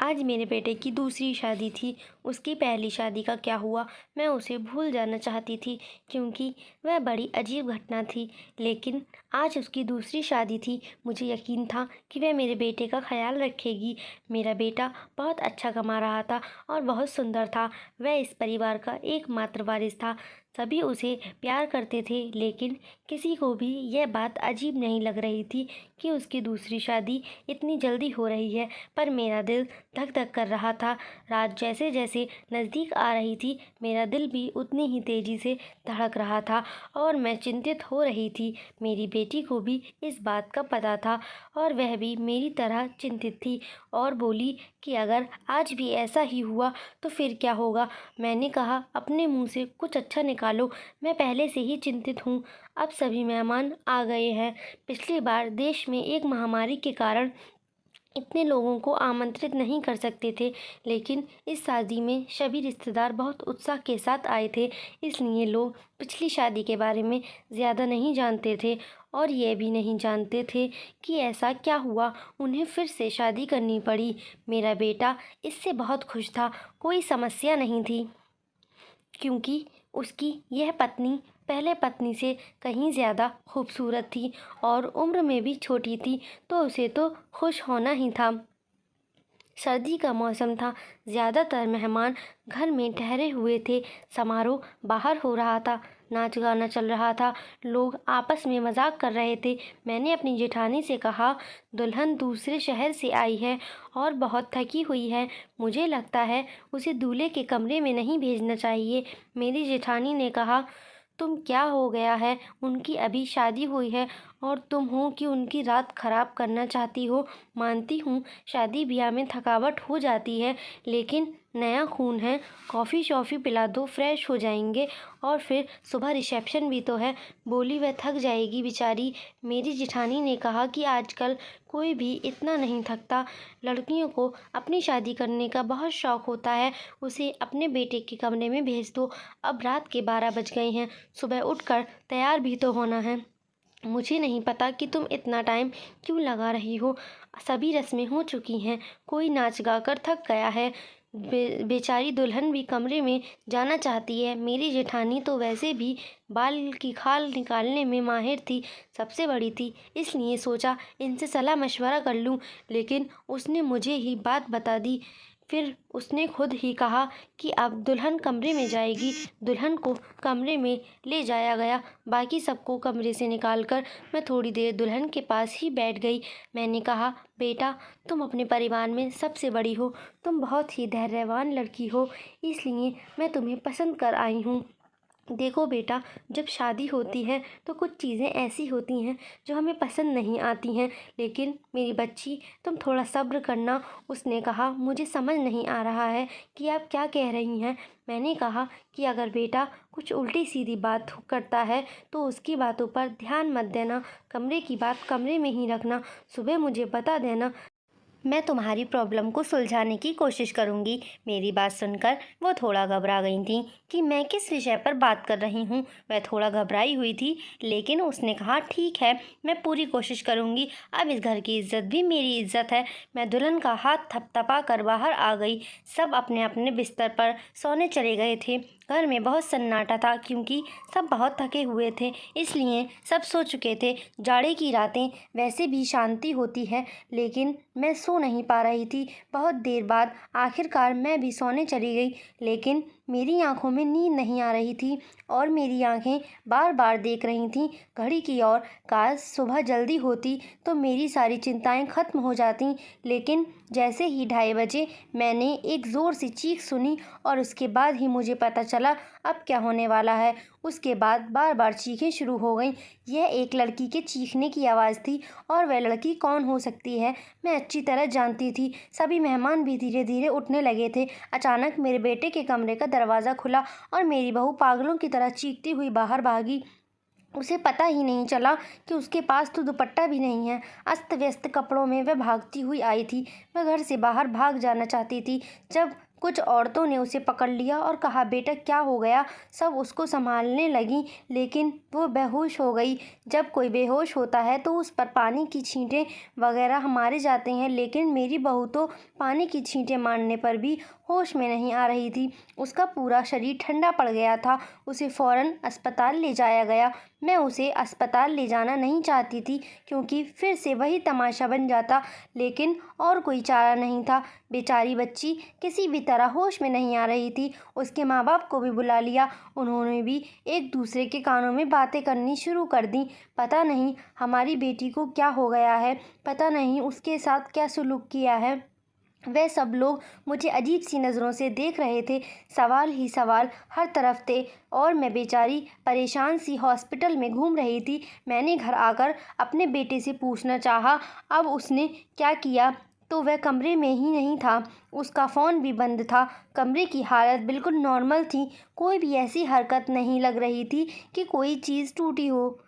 आज मेरे बेटे की दूसरी शादी थी। उसकी पहली शादी का क्या हुआ मैं उसे भूल जाना चाहती थी, क्योंकि वह बड़ी अजीब घटना थी। लेकिन आज उसकी दूसरी शादी थी। मुझे यकीन था कि वह मेरे बेटे का ख्याल रखेगी। मेरा बेटा बहुत अच्छा कमा रहा था और बहुत सुंदर था। वह इस परिवार का एकमात्र वारिस था। सभी उसे प्यार करते थे, लेकिन किसी को भी यह बात अजीब नहीं लग रही थी कि उसकी दूसरी शादी इतनी जल्दी हो रही है। पर मेरा दिल धक धक कर रहा था। रात जैसे जैसे नज़दीक आ रही थी, मेरा दिल भी उतनी ही तेज़ी से धड़क रहा था और मैं चिंतित हो रही थी। मेरी बेटी को भी इस बात का पता था और वह भी मेरी तरह चिंतित थी और बोली कि अगर आज भी ऐसा ही हुआ तो फिर क्या होगा। मैंने कहा, अपने मुंह से कुछ अच्छा निकालो, मैं पहले से ही चिंतित हूँ। अब सभी मेहमान आ गए हैं। पिछली बार देश में एक महामारी के कारण इतने लोगों को आमंत्रित नहीं कर सकते थे, लेकिन इस शादी में सभी रिश्तेदार बहुत उत्साह के साथ आए थे। इसलिए लोग पिछली शादी के बारे में ज़्यादा नहीं जानते थे और ये भी नहीं जानते थे कि ऐसा क्या हुआ उन्हें फिर से शादी करनी पड़ी। मेरा बेटा इससे बहुत खुश था। कोई समस्या नहीं थी, क्योंकि उसकी यह पत्नी पहले पत्नी से कहीं ज़्यादा खूबसूरत थी और उम्र में भी छोटी थी, तो उसे तो खुश होना ही था। सर्दी का मौसम था। ज़्यादातर मेहमान घर में ठहरे हुए थे। समारोह बाहर हो रहा था। नाच गाना चल रहा था। लोग आपस में मजाक कर रहे थे। मैंने अपनी जेठानी से कहा, दुल्हन दूसरे शहर से आई है और बहुत थकी हुई है। मुझे लगता है उसे दूल्हे के कमरे में नहीं भेजना चाहिए। मेरी जेठानी ने कहा, तुम क्या हो गया है, उनकी अभी शादी हुई है और तुम हो कि उनकी रात खराब करना चाहती हो। मानती हूँ शादी ब्याह में थकावट हो जाती है, लेकिन नया खून है। कॉफ़ी शॉफ़ी पिला दो, फ्रेश हो जाएंगे और फिर सुबह रिसेप्शन भी तो है। बोली, वह थक जाएगी बेचारी। मेरी जिठानी ने कहा कि आजकल कोई भी इतना नहीं थकता। लड़कियों को अपनी शादी करने का बहुत शौक़ होता है। उसे अपने बेटे के कमरे में भेज दो। अब रात के 12 बज गए हैं। सुबह उठकर तैयार भी तो होना है। मुझे नहीं पता कि तुम इतना टाइम क्यों लगा रही हो। सभी रस्में हो चुकी हैं। कोई नाच गा कर थक गया है। बेचारी दुल्हन भी कमरे में जाना चाहती है। मेरी जेठानी तो वैसे भी बाल की खाल निकालने में माहिर थी, सबसे बड़ी थी, इसलिए सोचा इनसे सलाह मशवरा कर लूं। लेकिन उसने मुझे ही बात बता दी। फिर उसने खुद ही कहा कि अब दुल्हन कमरे में जाएगी। दुल्हन को कमरे में ले जाया गया। बाकी सबको कमरे से निकालकर मैं थोड़ी देर दुल्हन के पास ही बैठ गई। मैंने कहा, बेटा, तुम अपने परिवार में सबसे बड़ी हो। तुम बहुत ही धैर्यवान लड़की हो, इसलिए मैं तुम्हें पसंद कर आई हूँ। देखो बेटा, जब शादी होती है तो कुछ चीज़ें ऐसी होती हैं जो हमें पसंद नहीं आती हैं, लेकिन मेरी बच्ची, तुम थोड़ा सब्र करना। उसने कहा, मुझे समझ नहीं आ रहा है कि आप क्या कह रही हैं। मैंने कहा कि अगर बेटा कुछ उल्टी सीधी बात करता है तो उसकी बातों पर ध्यान मत देना। कमरे की बात कमरे में ही रखना। सुबह मुझे बता देना। मैं तुम्हारी प्रॉब्लम को सुलझाने की कोशिश करूंगी। मेरी बात सुनकर वो थोड़ा घबरा गई थी कि मैं किस विषय पर बात कर रही हूँ। वह थोड़ा घबराई हुई थी, लेकिन उसने कहा, ठीक है, मैं पूरी कोशिश करूंगी। अब इस घर की इज्जत भी मेरी इज्जत है। मैं दुल्हन का हाथ थपथपा कर बाहर आ गई। सब अपने अपने बिस्तर पर सोने चले गए थे। घर में बहुत सन्नाटा था, क्योंकि सब बहुत थके हुए थे, इसलिए सब सो चुके थे। जाड़े की रातें वैसे भी शांति होती है, लेकिन मैं सो नहीं पा रही थी। बहुत देर बाद आखिरकार मैं भी सोने चली गई, लेकिन मेरी आंखों में नींद नहीं आ रही थी और मेरी आंखें बार बार देख रही थीं घड़ी की ओर। काश सुबह जल्दी होती तो मेरी सारी चिंताएं खत्म हो जाती। लेकिन जैसे ही 2:30 बजे मैंने एक ज़ोर सी चीख सुनी और उसके बाद ही मुझे पता चला अब क्या होने वाला है। उसके बाद बार बार चीखें शुरू हो गईं। यह एक लड़की के चीखने की आवाज़ थी और वह लड़की कौन हो सकती है, मैं अच्छी तरह जानती थी। सभी मेहमान भी धीरे धीरे उठने लगे थे। अचानक मेरे बेटे के कमरे का दरवाज़ा खुला और मेरी बहू पागलों की तरह चीखती हुई बाहर भागी। उसे पता ही नहीं चला कि उसके पास तो दुपट्टा भी नहीं है। अस्त व्यस्त कपड़ों में वह भागती हुई आई थी। मैं घर से बाहर भाग जाना चाहती थी, जब कुछ औरतों ने उसे पकड़ लिया और कहा, बेटा क्या हो गया। सब उसको संभालने लगीं, लेकिन वो बेहोश हो गई। जब कोई बेहोश होता है तो उस पर पानी की छींटें वगैरह मारे जाते हैं, लेकिन मेरी बहू तो पानी की छींटें मारने पर भी होश में नहीं आ रही थी। उसका पूरा शरीर ठंडा पड़ गया था। उसे फ़ौरन अस्पताल ले जाया गया। मैं उसे अस्पताल ले जाना नहीं चाहती थी, क्योंकि फिर से वही तमाशा बन जाता, लेकिन और कोई चारा नहीं था। बेचारी बच्ची किसी भी तरह होश में नहीं आ रही थी। उसके माँ बाप को भी बुला लिया। उन्होंने भी एक दूसरे के कानों में बातें करनी शुरू कर दी। पता नहीं हमारी बेटी को क्या हो गया है, पता नहीं उसके साथ क्या सुलूक किया है। वह सब लोग मुझे अजीब सी नज़रों से देख रहे थे। सवाल ही सवाल हर तरफ थे और मैं बेचारी परेशान सी हॉस्पिटल में घूम रही थी। मैंने घर आकर अपने बेटे से पूछना चाहा, अब उसने क्या किया, तो वह कमरे में ही नहीं था। उसका फ़ोन भी बंद था। कमरे की हालत बिल्कुल नॉर्मल थी। कोई भी ऐसी हरकत नहीं लग रही थी कि कोई चीज़ टूटी हो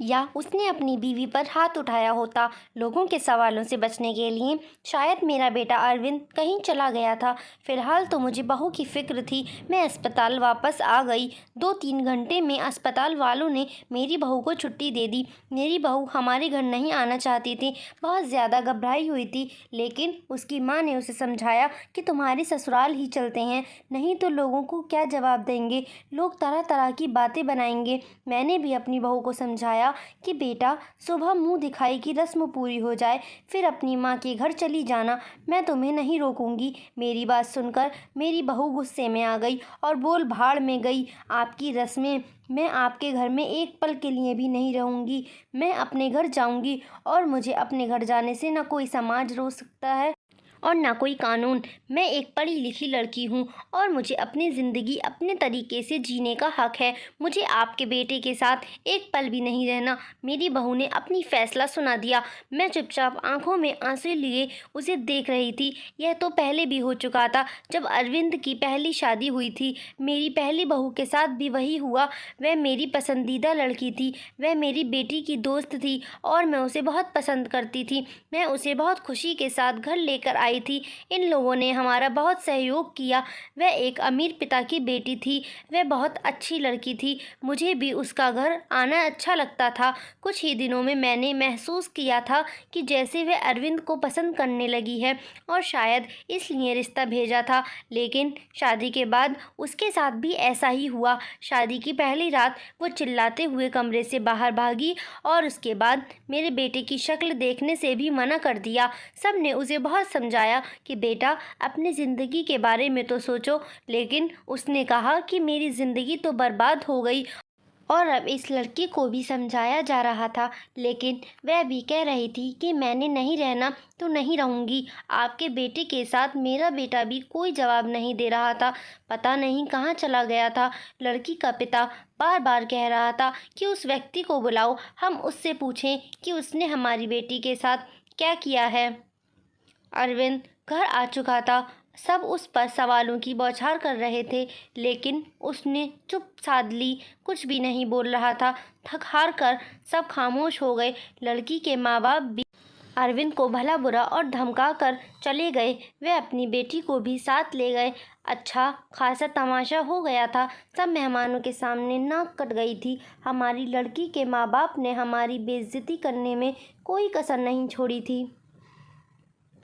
या उसने अपनी बीवी पर हाथ उठाया होता। लोगों के सवालों से बचने के लिए शायद मेरा बेटा अरविंद कहीं चला गया था। फ़िलहाल तो मुझे बहू की फ़िक्र थी। मैं अस्पताल वापस आ गई। 2-3 घंटे में अस्पताल वालों ने मेरी बहू को छुट्टी दे दी। मेरी बहू हमारे घर नहीं आना चाहती थी, बहुत ज़्यादा घबराई हुई थी, लेकिन उसकी माँ ने उसे समझाया कि तुम्हारे ससुराल ही चलते हैं, नहीं तो लोगों को क्या जवाब देंगे, लोग तरह तरह की बातें बनाएंगे। मैंने भी अपनी बहू को समझाया कि बेटा, सुबह मुंह दिखाई की रस्म पूरी हो जाए, फिर अपनी माँ के घर चली जाना, मैं तुम्हें नहीं रोकूंगी। मेरी बात सुनकर मेरी बहू गुस्से में आ गई और बोल भाड़ में गई, आपकी रस्में, मैं आपके घर में एक पल के लिए भी नहीं रहूंगी। मैं अपने घर जाऊंगी और मुझे अपने घर जाने से न कोई समाज रोक सकता है और ना कोई कानून। मैं एक पढ़ी लिखी लड़की हूँ और मुझे अपनी ज़िंदगी अपने तरीके से जीने का हक है। मुझे आपके बेटे के साथ एक पल भी नहीं रहना। मेरी बहू ने अपनी फ़ैसला सुना दिया। मैं चुपचाप आंखों में आंसू लिए उसे देख रही थी। यह तो पहले भी हो चुका था, जब अरविंद की पहली शादी हुई थी। मेरी पहली बहू के साथ भी वही हुआ। वह मेरी पसंदीदा लड़की थी, वह मेरी बेटी की दोस्त थी और मैं उसे बहुत पसंद करती थी। मैं उसे बहुत खुशी के साथ घर लेकर आई थी। इन लोगों ने हमारा बहुत सहयोग किया। वह एक अमीर पिता की बेटी थी। वह बहुत अच्छी लड़की थी। मुझे भी उसका घर आना अच्छा लगता था। कुछ ही दिनों में मैंने महसूस किया था कि जैसे वह अरविंद को पसंद करने लगी है और शायद इसलिए रिश्ता भेजा था। लेकिन शादी के बाद उसके साथ भी ऐसा ही हुआ। शादी की पहली रात वो चिल्लाते हुए कमरे से बाहर भागी और उसके बाद मेरे बेटे की शक्ल देखने से भी मना कर दिया। सब ने उसे बहुत समझाया कि बेटा, अपनी ज़िंदगी के बारे में तो सोचो, लेकिन उसने कहा कि मेरी ज़िंदगी तो बर्बाद हो गई। और अब इस लड़की को भी समझाया जा रहा था, लेकिन वह भी कह रही थी कि मैंने नहीं रहना तो नहीं रहूँगी। आपके बेटे के साथ मेरा बेटा भी कोई जवाब नहीं दे रहा था, पता नहीं कहाँ चला गया था। लड़की का पिता बार बार कह रहा था कि उस व्यक्ति को बुलाओ, हम उससे पूछें कि उसने हमारी बेटी के साथ क्या किया है। अरविंद घर आ चुका था। सब उस पर सवालों की बौछार कर रहे थे, लेकिन उसने चुप साध ली, कुछ भी नहीं बोल रहा था। थक हार कर सब खामोश हो गए। लड़की के माँ बाप भी अरविंद को भला बुरा और धमका कर चले गए। वे अपनी बेटी को भी साथ ले गए। अच्छा खासा तमाशा हो गया था। सब मेहमानों के सामने नाक कट गई थी। हमारी लड़की के माँ बाप ने हमारी बेइज्जती करने में कोई कसर नहीं छोड़ी थी,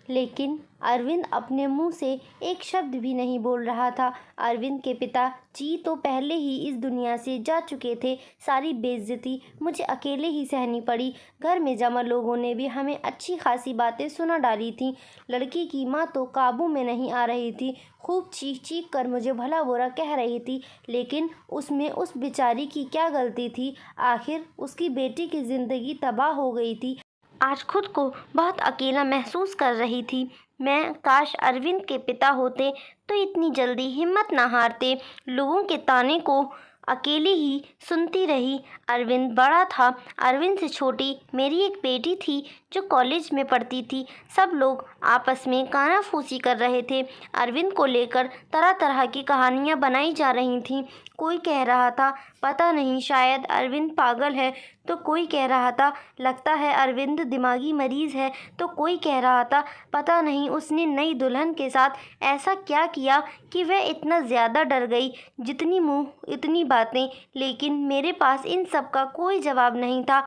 लेकिन अरविंद अपने मुंह से एक शब्द भी नहीं बोल रहा था। अरविंद के पिता जी तो पहले ही इस दुनिया से जा चुके थे। सारी बेइज्जती मुझे अकेले ही सहनी पड़ी। घर में जमा लोगों ने भी हमें अच्छी खासी बातें सुना डाली थी। लड़की की माँ तो काबू में नहीं आ रही थी, खूब चीख चीख कर मुझे भला बुरा कह रही थी, लेकिन उसमें उस बेचारी की क्या गलती थी। आखिर उसकी बेटी की ज़िंदगी तबाह हो गई थी। आज खुद को बहुत अकेला महसूस कर रही थी। मैं काश अरविंद के पिता होते तो इतनी जल्दी हिम्मत ना हारते। लोगों के ताने को अकेली ही सुनती रही। अरविंद बड़ा था। अरविंद से छोटी मेरी एक बेटी थी जो कॉलेज में पढ़ती थी। सब लोग आपस में कानाफूसी कर रहे थे। अरविंद को लेकर तरह तरह की कहानियाँ बनाई जा रही थीं। कोई कह रहा था पता नहीं शायद अरविंद पागल है, तो कोई कह रहा था लगता है अरविंद दिमागी मरीज़ है, तो कोई कह रहा था पता नहीं उसने नई दुल्हन के साथ ऐसा क्या किया कि वह इतना ज़्यादा डर गई। जितनी मुँह इतनी बातें, लेकिन मेरे पास इन सब का कोई जवाब नहीं था।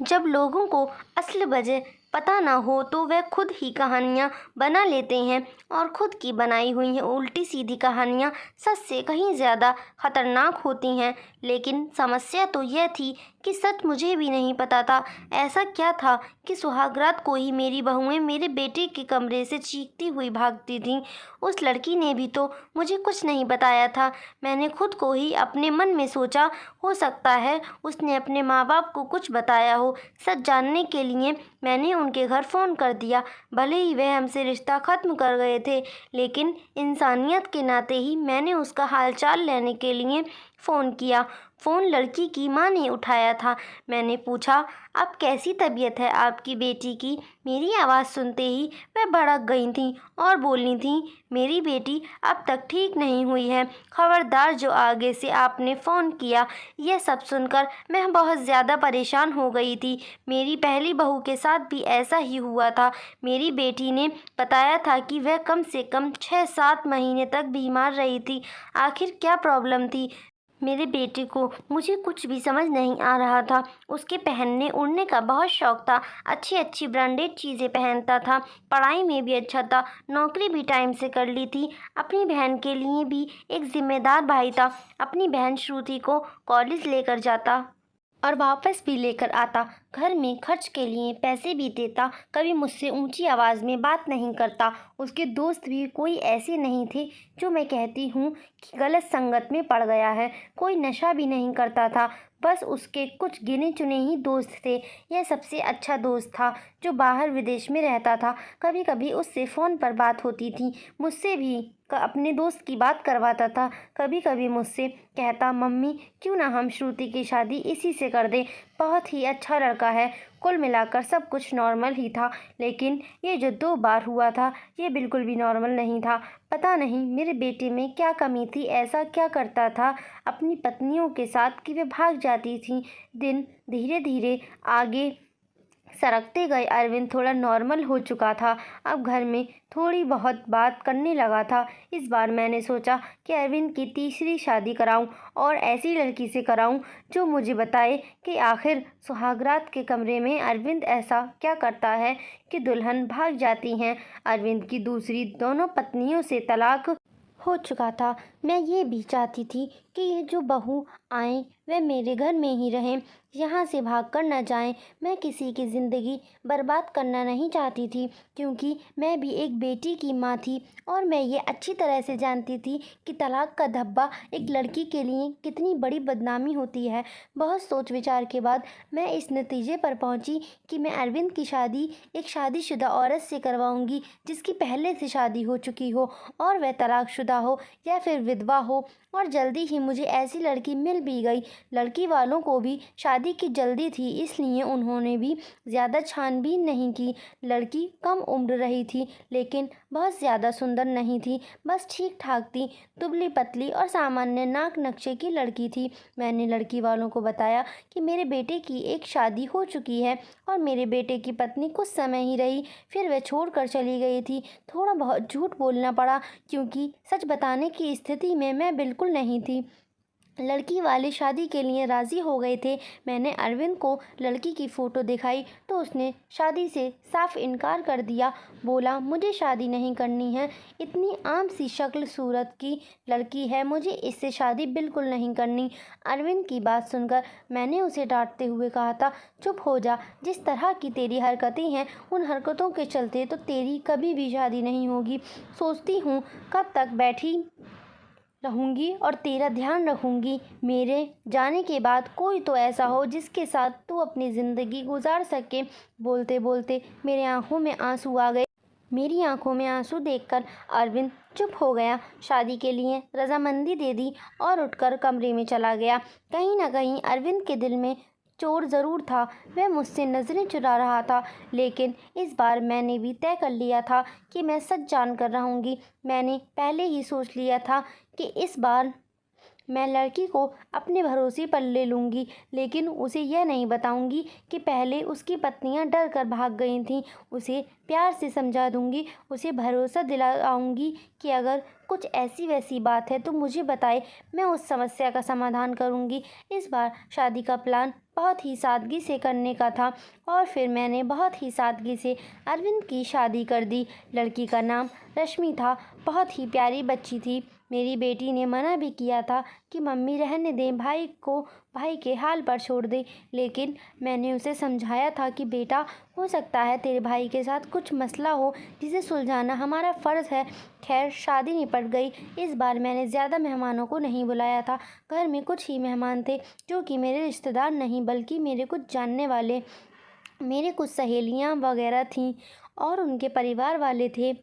जब लोगों को असल वजह पता ना हो तो वे खुद ही कहानियाँ बना लेते हैं, और खुद की बनाई हुई उल्टी सीधी कहानियाँ सच से कहीं ज़्यादा खतरनाक होती हैं। लेकिन समस्या तो यह थी कि सच मुझे भी नहीं पता था। ऐसा क्या था कि सुहागरात को ही मेरी बहुएं मेरे बेटे के कमरे से चीखती हुई भागती थीं। उस लड़की ने भी तो मुझे कुछ नहीं बताया था। मैंने खुद को ही अपने मन में सोचा, हो सकता है उसने अपने माँ बाप को कुछ बताया हो। सच जानने के लिए मैंने उनके घर फ़ोन कर दिया। भले ही वह हमसे रिश्ता ख़त्म कर गए थे, लेकिन इंसानियत के नाते ही मैंने उसका हालचाल लेने के लिए फ़ोन किया। फ़ोन लड़की की माँ ने उठाया था। मैंने पूछा, अब कैसी तबीयत है आपकी बेटी की? मेरी आवाज़ सुनते ही वह भड़क गई थीं और बोली थीं, मेरी बेटी अब तक ठीक नहीं हुई है। खबरदार जो आगे से आपने फ़ोन किया। यह सब सुनकर मैं बहुत ज़्यादा परेशान हो गई थी। मेरी पहली बहू के साथ भी ऐसा ही हुआ था। मेरी बेटी ने बताया था कि वह कम से कम 6-7 महीने तक बीमार रही थी। आखिर क्या प्रॉब्लम थी मेरे बेटे को? मुझे कुछ भी समझ नहीं आ रहा था। उसके पहनने उड़ने का बहुत शौक था। अच्छी अच्छी ब्रांडेड चीज़ें पहनता था। पढ़ाई में भी अच्छा था। नौकरी भी टाइम से कर ली थी। अपनी बहन के लिए भी एक जिम्मेदार भाई था। अपनी बहन श्रुति को कॉलेज लेकर जाता और वापस भी लेकर आता। घर में खर्च के लिए पैसे भी देता। कभी मुझसे ऊंची आवाज़ में बात नहीं करता। उसके दोस्त भी कोई ऐसे नहीं थे जो मैं कहती हूँ कि गलत संगत में पड़ गया है। कोई नशा भी नहीं करता था। बस उसके कुछ गिने चुने ही दोस्त थे। यह सबसे अच्छा दोस्त था जो बाहर विदेश में रहता था। कभी कभी उससे फ़ोन पर बात होती थी। मुझसे भी अपने दोस्त की बात करवाता था। कभी कभी मुझसे कहता, मम्मी क्यों ना हम श्रुति की शादी इसी से कर दें, बहुत ही अच्छा लड़का है। कुल मिलाकर सब कुछ नॉर्मल ही था। लेकिन ये जो 2 बार हुआ था, ये बिल्कुल भी नॉर्मल नहीं था। पता नहीं मेरे बेटे में क्या कमी थी। ऐसा क्या करता था अपनी पत्नियों के साथ कि वे भाग जाती थीं। दिन धीरे धीरे आगे सरकते गए। अरविंद थोड़ा नॉर्मल हो चुका था। अब घर में थोड़ी बहुत बात करने लगा था। इस बार मैंने सोचा कि अरविंद की तीसरी शादी कराऊं, और ऐसी लड़की से कराऊं जो मुझे बताए कि आखिर सुहागरात के कमरे में अरविंद ऐसा क्या करता है कि दुल्हन भाग जाती हैं। अरविंद की दूसरी दोनों पत्नियों से तलाक हो चुका था। मैं ये भी चाहती थी कि ये जो बहू आएँ वे मेरे घर में ही रहें, यहाँ से भाग कर न जाएं। मैं किसी की ज़िंदगी बर्बाद करना नहीं चाहती थी, क्योंकि मैं भी एक बेटी की माँ थी, और मैं ये अच्छी तरह से जानती थी कि तलाक का धब्बा एक लड़की के लिए कितनी बड़ी बदनामी होती है। बहुत सोच विचार के बाद मैं इस नतीजे पर पहुँची कि मैं अरविंद की शादी एक शादीशुदा औरत से करवाऊँगी, जिसकी पहले से शादी हो चुकी हो, और वह तलाकशुदा हो या फिर विधवा हो। और जल्दी ही मुझे ऐसी लड़की मिल भी गई। लड़की वालों को भी शादी की जल्दी थी, इसलिए उन्होंने भी ज़्यादा छानबीन नहीं की। लड़की कम उम्र रही थी, लेकिन बहुत ज़्यादा सुंदर नहीं थी, बस ठीक ठाक थी। दुबली पतली और सामान्य नाक नक्शे की लड़की थी। मैंने लड़की वालों को बताया कि मेरे बेटे की एक शादी हो चुकी है, और मेरे बेटे की पत्नी कुछ समय ही रही, फिर वह छोड़कर चली गई थी। थोड़ा बहुत झूठ बोलना पड़ा, क्योंकि सच बताने की स्थिति में मैं बिल्कुल नहीं थी। लड़की वाले शादी के लिए राज़ी हो गए थे। मैंने अरविंद को लड़की की फ़ोटो दिखाई तो उसने शादी से साफ इनकार कर दिया। बोला, मुझे शादी नहीं करनी है, इतनी आम सी शक्ल सूरत की लड़की है, मुझे इससे शादी बिल्कुल नहीं करनी। अरविंद की बात सुनकर मैंने उसे डांटते हुए कहा था, चुप हो जा। जिस तरह की तेरी हरकतें हैं, उन हरकतों के चलते तो तेरी कभी भी शादी नहीं होगी। सोचती हूँ कब तक बैठी रहूँगी और तेरा ध्यान रखूँगी। मेरे जाने के बाद कोई तो ऐसा हो जिसके साथ तू अपनी ज़िंदगी गुजार सके। बोलते बोलते मेरी आंखों में आंसू आ गए। मेरी आंखों में आंसू देखकर अरविंद चुप हो गया। शादी के लिए रजामंदी दे दी और उठकर कमरे में चला गया। कहीं ना कहीं अरविंद के दिल में चोर ज़रूर था, वह मुझसे नज़रें चुरा रहा था, लेकिन इस बार मैंने भी तय कर लिया था कि मैं सच जानकर रहूँगी। मैंने पहले ही सोच लिया था कि इस बार मैं लड़की को अपने भरोसे पर ले लूँगी, लेकिन उसे यह नहीं बताऊँगी कि पहले उसकी पत्नियाँ डर कर भाग गई थीं। उसे प्यार से समझा दूँगी, उसे भरोसा दिलाऊँगी कि अगर कुछ ऐसी वैसी बात है तो मुझे बताए, मैं उस समस्या का समाधान करूँगी। इस बार शादी का प्लान बहुत ही सादगी से करने का था और फिर मैंने बहुत ही सादगी से अरविंद की शादी कर दी। लड़की का नाम रश्मि था, बहुत ही प्यारी बच्ची थी। मेरी बेटी ने मना भी किया था कि मम्मी रहने दें, भाई के हाल पर छोड़ दें, लेकिन मैंने उसे समझाया था कि बेटा, हो सकता है तेरे भाई के साथ कुछ मसला हो जिसे सुलझाना हमारा फ़र्ज़ है। खैर, शादी निपट गई। इस बार मैंने ज़्यादा मेहमानों को नहीं बुलाया था। घर में कुछ ही मेहमान थे जो कि मेरे रिश्तेदार नहीं बल्कि मेरे कुछ जानने वाले, मेरे कुछ सहेलियाँ वगैरह थीं और उनके परिवार वाले थे।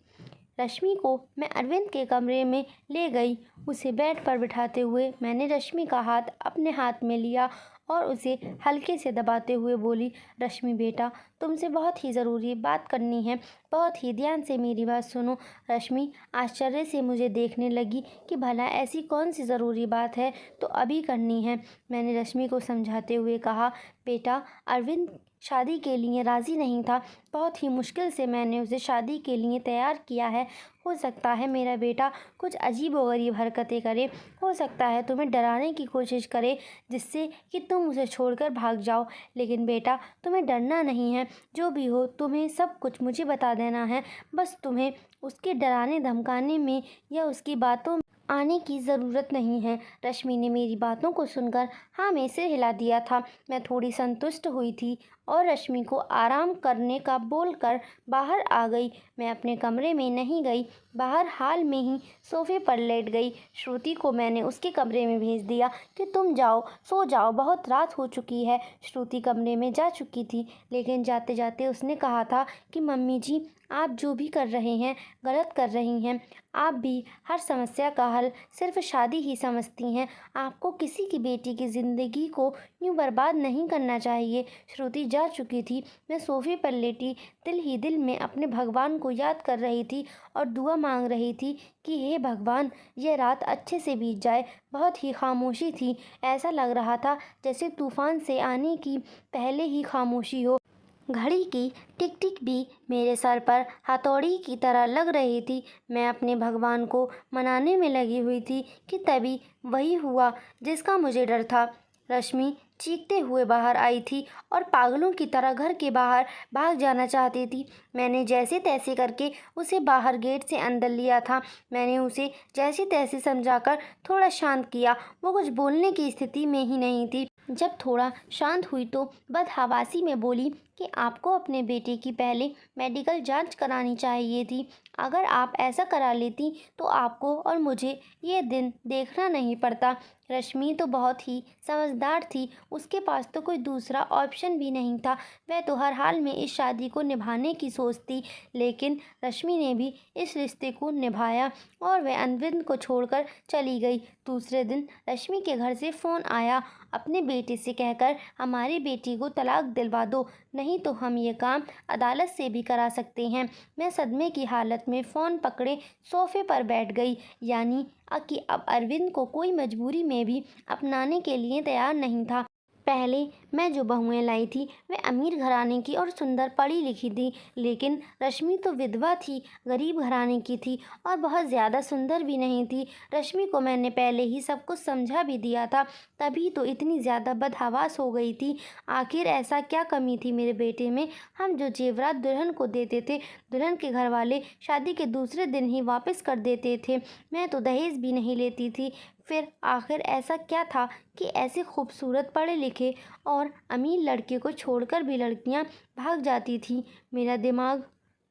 रश्मि को मैं अरविंद के कमरे में ले गई। उसे बेड पर बिठाते हुए मैंने रश्मि का हाथ अपने हाथ में लिया और उसे हल्के से दबाते हुए बोली, रश्मि बेटा, तुमसे बहुत ही ज़रूरी बात करनी है, बहुत ही ध्यान से मेरी बात सुनो। रश्मि आश्चर्य से मुझे देखने लगी कि भला ऐसी कौन सी ज़रूरी बात है तो अभी करनी है। मैंने रश्मि को समझाते हुए कहा, बेटा, अरविंद शादी के लिए राज़ी नहीं था। बहुत ही मुश्किल से मैंने उसे शादी के लिए तैयार किया है। हो सकता है मेरा बेटा कुछ अजीबोगरीब हरकतें करे, हो सकता है तुम्हें डराने की कोशिश करे जिससे कि तुम उसे छोड़कर भाग जाओ, लेकिन बेटा, तुम्हें डरना नहीं है। जो भी हो, तुम्हें सब कुछ मुझे बता देना है। बस तुम्हें उसके डराने धमकाने में या उसकी बातों आने की ज़रूरत नहीं है। रश्मि ने मेरी बातों को सुनकर हाँ में सिर हिला दिया था। मैं थोड़ी संतुष्ट हुई थी और रश्मि को आराम करने का बोलकर बाहर आ गई। मैं अपने कमरे में नहीं गई, बाहर हाल में ही सोफे पर लेट गई। श्रुति को मैंने उसके कमरे में भेज दिया कि तुम जाओ, सो जाओ, बहुत रात हो चुकी है। श्रुति कमरे में जा चुकी थी, लेकिन जाते जाते उसने कहा था कि मम्मी जी, आप जो भी कर रहे हैं गलत कर रही हैं। आप भी हर समस्या का हल सिर्फ शादी ही समझती हैं। आपको किसी की बेटी की ज़िंदगी को यूँ बर्बाद नहीं करना चाहिए। श्रुति जा चुकी थी। मैं सोफे पर लेटी दिल ही दिल में अपने भगवान को याद कर रही थी और दुआ मांग रही थी कि हे भगवान, यह रात अच्छे से बीत जाए। बहुत ही खामोशी थी। ऐसा लग रहा था जैसे तूफान से आने की पहले ही खामोशी हो। घड़ी की टिक टिक भी मेरे सर पर हथौड़ी की तरह लग रही थी। मैं अपने भगवान को मनाने में लगी हुई थी कि तभी वही हुआ जिसका मुझे डर था। रश्मि चीखते हुए बाहर आई थी और पागलों की तरह घर के बाहर भाग जाना चाहती थी। मैंने जैसे तैसे करके उसे बाहर गेट से अंदर लिया था। मैंने उसे जैसे तैसे समझाकर थोड़ा शांत किया। वो कुछ बोलने की स्थिति में ही नहीं थी। जब थोड़ा शांत हुई तो बदहवासी में बोली कि आपको अपने बेटे की पहले मेडिकल जांच करानी चाहिए थी। अगर आप ऐसा करा लेती तो आपको और मुझे ये दिन देखना नहीं पड़ता। रश्मि तो बहुत ही समझदार थी, उसके पास तो कोई दूसरा ऑप्शन भी नहीं था। वह तो हर हाल में इस शादी को निभाने की सोचती, लेकिन रश्मि ने भी इस रिश्ते को निभाया और वह अरविंद को छोड़कर चली गई। दूसरे दिन रश्मि के घर से फ़ोन आया, अपने बेटे से कहकर हमारी बेटी को तलाक दिलवा दो, नहीं तो हम ये काम अदालत से भी करा सकते हैं। मैं सदमे की हालत में फ़ोन पकड़े सोफे पर बैठ गई। यानी कि अब अरविंद को कोई मजबूरी में भी अपनाने के लिए तैयार नहीं था। पहले मैं जो बहुएं लाई थी वे अमीर घराने की और सुंदर पढ़ी लिखी थी, लेकिन रश्मि तो विधवा थी, गरीब घराने की थी और बहुत ज़्यादा सुंदर भी नहीं थी। रश्मि को मैंने पहले ही सब कुछ समझा भी दिया था, तभी तो इतनी ज़्यादा बदहवास हो गई थी। आखिर ऐसा क्या कमी थी मेरे बेटे में? हम जो जेवरात दुल्हन को देते थे, दुल्हन के घर वाले शादी के दूसरे दिन ही वापस कर देते थे। मैं तो दहेज भी नहीं लेती थी। फिर आखिर ऐसा क्या था कि ऐसे खूबसूरत पढ़े लिखे और अमीर लड़के को छोड़कर भी लड़कियां भाग जाती थीं? मेरा दिमाग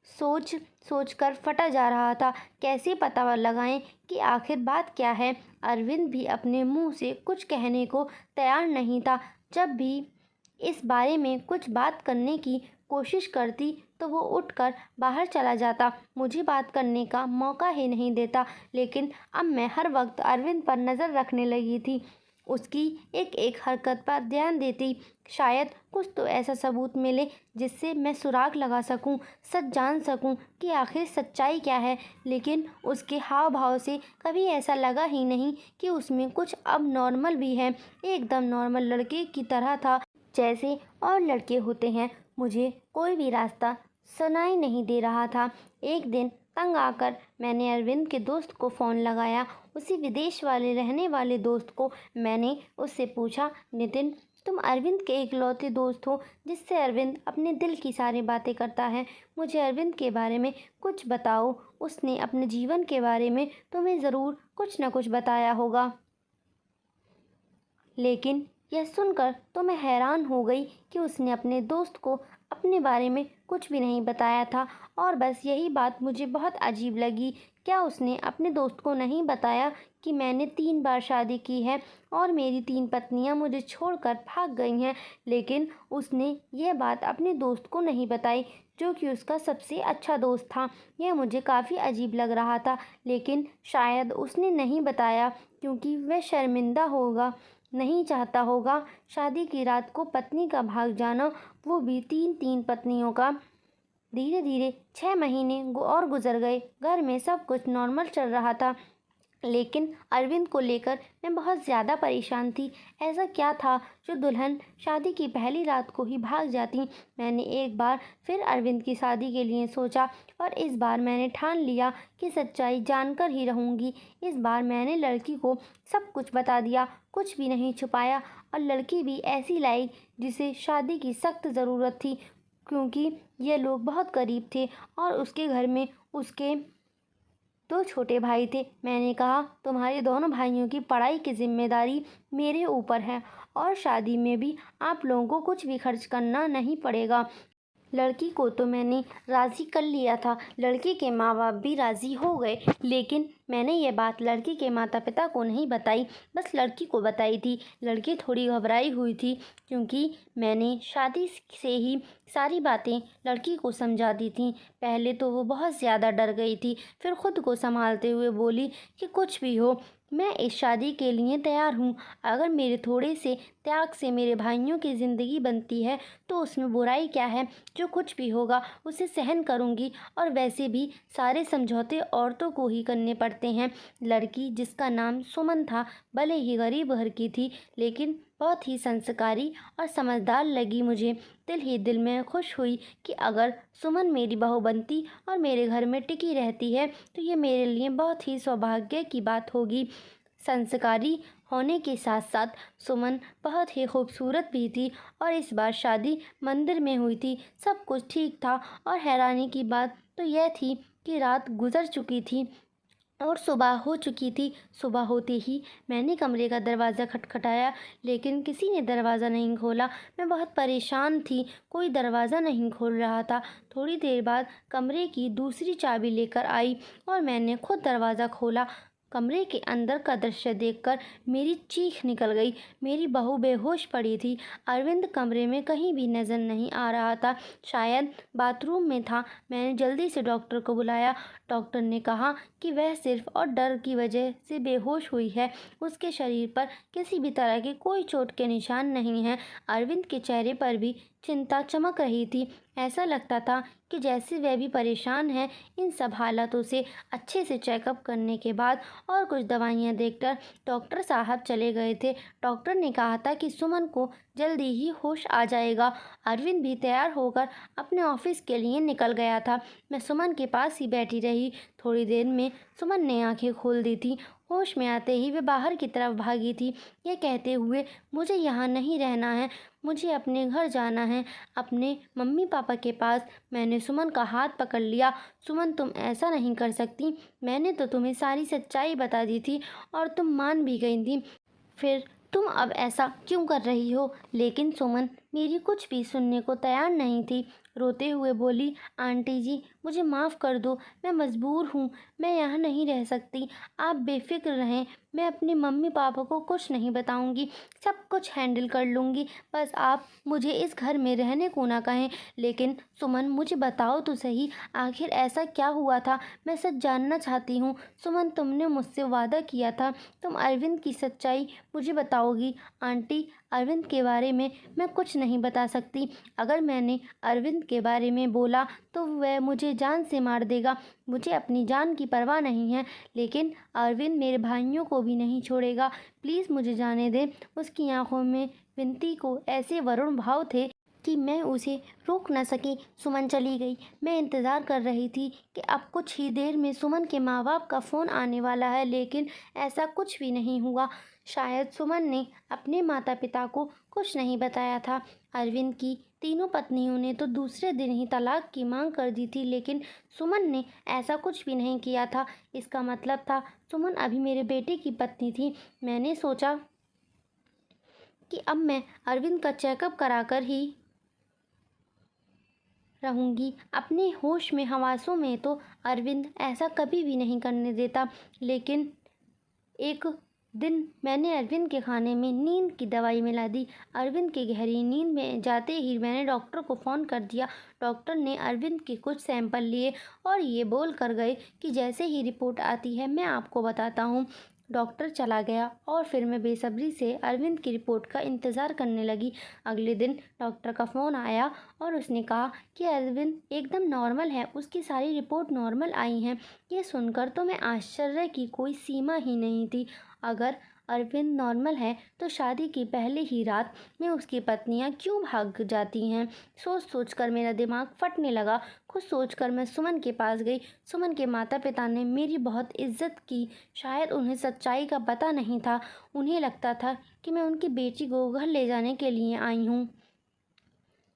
सोच सोच कर फटा जा रहा था। कैसे पता लगाएं कि आखिर बात क्या है? अरविंद भी अपने मुंह से कुछ कहने को तैयार नहीं था। जब भी इस बारे में कुछ बात करने की कोशिश करती तो वो उठकर बाहर चला जाता, मुझे बात करने का मौका ही नहीं देता। लेकिन अब मैं हर वक्त अरविंद पर नज़र रखने लगी थी। उसकी एक एक हरकत पर ध्यान देती। शायद कुछ तो ऐसा सबूत मिले जिससे मैं सुराग लगा सकूं, सच जान सकूं कि आखिर सच्चाई क्या है। लेकिन उसके हाव भाव से कभी ऐसा लगा ही नहीं कि उसमें कुछ अब नॉर्मल भी है। एकदम नॉर्मल लड़के की तरह था, जैसे और लड़के होते हैं। मुझे कोई भी रास्ता सुनाई नहीं दे रहा था। एक दिन तंग आकर मैंने अरविंद के दोस्त को फ़ोन लगाया, उसी विदेश वाले रहने वाले दोस्त को। मैंने उससे पूछा, नितिन, तुम अरविंद के इकलौते दोस्त हो जिससे अरविंद अपने दिल की सारी बातें करता है। मुझे अरविंद के बारे में कुछ बताओ। उसने अपने जीवन के बारे में तुम्हें ज़रूर कुछ न कुछ बताया होगा। लेकिन यह सुनकर तो मैं हैरान हो गई कि उसने अपने दोस्त को अपने बारे में कुछ भी नहीं बताया था। और बस यही बात मुझे बहुत अजीब लगी। क्या उसने अपने दोस्त को नहीं बताया कि मैंने 3 बार शादी की है और मेरी 3 पत्नियां मुझे छोड़कर भाग गई हैं। लेकिन उसने यह बात अपने दोस्त को नहीं बताई, जो कि उसका सबसे अच्छा दोस्त था। यह मुझे काफ़ी अजीब लग रहा था, लेकिन शायद उसने नहीं बताया क्योंकि वह शर्मिंदा होगा, नहीं चाहता होगा शादी की रात को पत्नी का भाग जाना, वो भी 3-3 पत्नियों का। धीरे धीरे 6 महीने और गुजर गए। घर में सब कुछ नॉर्मल चल रहा था, लेकिन अरविंद को लेकर मैं बहुत ज़्यादा परेशान थी। ऐसा क्या था जो दुल्हन शादी की पहली रात को ही भाग जाती। मैंने एक बार फिर अरविंद की शादी के लिए सोचा और इस बार मैंने ठान लिया कि सच्चाई जानकर ही रहूँगी। इस बार मैंने लड़की को सब कुछ बता दिया, कुछ भी नहीं छुपाया। और लड़की भी ऐसी लाई जिसे शादी की सख्त ज़रूरत थी, क्योंकि ये लोग बहुत गरीब थे और उसके घर में उसके 2 छोटे भाई थे। मैंने कहा, तुम्हारे दोनों भाइयों की पढ़ाई की जिम्मेदारी मेरे ऊपर है और शादी में भी आप लोगों को कुछ भी खर्च करना नहीं पड़ेगा। लड़की को तो मैंने राज़ी कर लिया था, लड़की के माँ बाप भी राज़ी हो गए, लेकिन मैंने ये बात लड़की के माता पिता को नहीं बताई, बस लड़की को बताई थी। लड़की थोड़ी घबराई हुई थी क्योंकि मैंने शादी से ही सारी बातें लड़की को समझा दी थी। पहले तो वो बहुत ज़्यादा डर गई थी, फिर खुद को संभालते हुए बोली कि कुछ भी हो, मैं इस शादी के लिए तैयार हूँ। अगर मेरे थोड़े से त्याग से मेरे भाइयों की ज़िंदगी बनती है तो उसमें बुराई क्या है। जो कुछ भी होगा उसे सहन करूँगी, और वैसे भी सारे समझौते औरतों को ही करने पड़ते हैं। लड़की, जिसका नाम सुमन था, भले ही गरीब घर की थी, लेकिन बहुत ही संस्कारी और समझदार लगी मुझे। दिल ही दिल में खुश हुई कि अगर सुमन मेरी बहू बनती और मेरे घर में टिकी रहती है तो ये मेरे लिए बहुत ही सौभाग्य की बात होगी। संस्कारी होने के साथ साथ सुमन बहुत ही खूबसूरत भी थी और इस बार शादी मंदिर में हुई थी। सब कुछ ठीक था और हैरानी की बात तो यह थी कि रात गुजर चुकी थी और सुबह हो चुकी थी। सुबह होते ही मैंने कमरे का दरवाज़ा खटखटाया, लेकिन किसी ने दरवाज़ा नहीं खोला। मैं बहुत परेशान थी, कोई दरवाज़ा नहीं खोल रहा था। थोड़ी देर बाद कमरे की दूसरी चाबी लेकर आई और मैंने खुद दरवाज़ा खोला। कमरे के अंदर का दृश्य देखकर मेरी चीख निकल गई। मेरी बहू बेहोश पड़ी थी। अरविंद कमरे में कहीं भी नज़र नहीं आ रहा था, शायद बाथरूम में था। मैंने जल्दी से डॉक्टर को बुलाया। डॉक्टर ने कहा कि वह सिर्फ और डर की वजह से बेहोश हुई है, उसके शरीर पर किसी भी तरह के कोई चोट के निशान नहीं हैं। अरविंद के चेहरे पर भी चिंता चमक रही थी। ऐसा लगता था कि जैसे वह भी परेशान है। इन सब हालातों से अच्छे से चेकअप करने के बाद और कुछ दवाइयाँ देकर डॉक्टर साहब चले गए थे। डॉक्टर ने कहा था कि सुमन को जल्दी ही होश आ जाएगा। अरविंद भी तैयार होकर अपने ऑफिस के लिए निकल गया था। मैं सुमन के पास ही बैठी रही। थोड़ी देर में सुमन ने आंखें खोल दी थी। होश में आते ही वे बाहर की तरफ भागी थी, ये कहते हुए, मुझे यहाँ नहीं रहना है, मुझे अपने घर जाना है, अपने मम्मी पापा के पास। मैंने सुमन का हाथ पकड़ लिया। सुमन, तुम ऐसा नहीं कर सकती। मैंने तो तुम्हें सारी सच्चाई बता दी थी और तुम मान भी गई थी, फिर तुम अब ऐसा क्यों कर रही हो। लेकिन सुमन मेरी कुछ भी सुनने को तैयार नहीं थी। रोते हुए बोली, आंटी जी, मुझे माफ़ कर दो, मैं मजबूर हूँ, मैं यहाँ नहीं रह सकती। आप बेफ़िक्र रहें, मैं अपने मम्मी पापा को कुछ नहीं बताऊँगी, सब कुछ हैंडल कर लूँगी। बस आप मुझे इस घर में रहने को ना कहें। लेकिन सुमन, मुझे बताओ तो सही, आखिर ऐसा क्या हुआ था? मैं सच जानना चाहती हूँ। सुमन, तुमने मुझसे वादा किया था, तुम अरविंद की सच्चाई मुझे बताओगी। आंटी, अरविंद के बारे में मैं कुछ नहीं बता सकती। अगर मैंने अरविंद के बारे में बोला तो वह मुझे जान से मार देगा। मुझे अपनी जान की परवाह नहीं है, लेकिन अरविंद मेरे भाइयों को भी नहीं छोड़ेगा। प्लीज़ मुझे जाने दें। उसकी आंखों में विनती को ऐसे वरुण भाव थे कि मैं उसे रोक न सकी। सुमन चली गई। मैं इंतज़ार कर रही थी कि अब कुछ ही देर में सुमन के माँ बाप का फ़ोन आने वाला है, लेकिन ऐसा कुछ भी नहीं हुआ। शायद सुमन ने अपने माता पिता को कुछ नहीं बताया था। अरविंद की तीनों पत्नियों ने तो दूसरे दिन ही तलाक की मांग कर दी थी, लेकिन सुमन ने ऐसा कुछ भी नहीं किया था। इसका मतलब था सुमन अभी मेरे बेटे की पत्नी थी। मैंने सोचा कि अब मैं अरविंद का चेकअप कराकर ही रहूँगी। अपने होश में हवासों में तो अरविंद ऐसा कभी भी नहीं करने देता, लेकिन एक दिन मैंने अरविंद के खाने में नींद की दवाई मिला दी। अरविंद की गहरी नींद में जाते ही मैंने डॉक्टर को फ़ोन कर दिया। डॉक्टर ने अरविंद के कुछ सैंपल लिए और ये बोल कर गए कि जैसे ही रिपोर्ट आती है मैं आपको बताता हूँ। डॉक्टर चला गया और फिर मैं बेसब्री से अरविंद की रिपोर्ट का इंतज़ार करने लगी। अगले दिन डॉक्टर का फ़ोन आया और उसने कहा कि अरविंद एकदम नॉर्मल है, उसकी सारी रिपोर्ट नॉर्मल आई हैं। ये सुनकर तो मैं आश्चर्य की कोई सीमा ही नहीं थी। अगर अरविंद नॉर्मल है तो शादी की पहले ही रात में उसकी पत्नियां क्यों भाग जाती हैं? सोच सोच कर मेरा दिमाग फटने लगा। खुद सोच कर मैं सुमन के पास गई। सुमन के माता पिता ने मेरी बहुत इज्जत की। शायद उन्हें सच्चाई का पता नहीं था। उन्हें लगता था कि मैं उनकी बेटी को घर ले जाने के लिए आई हूँ।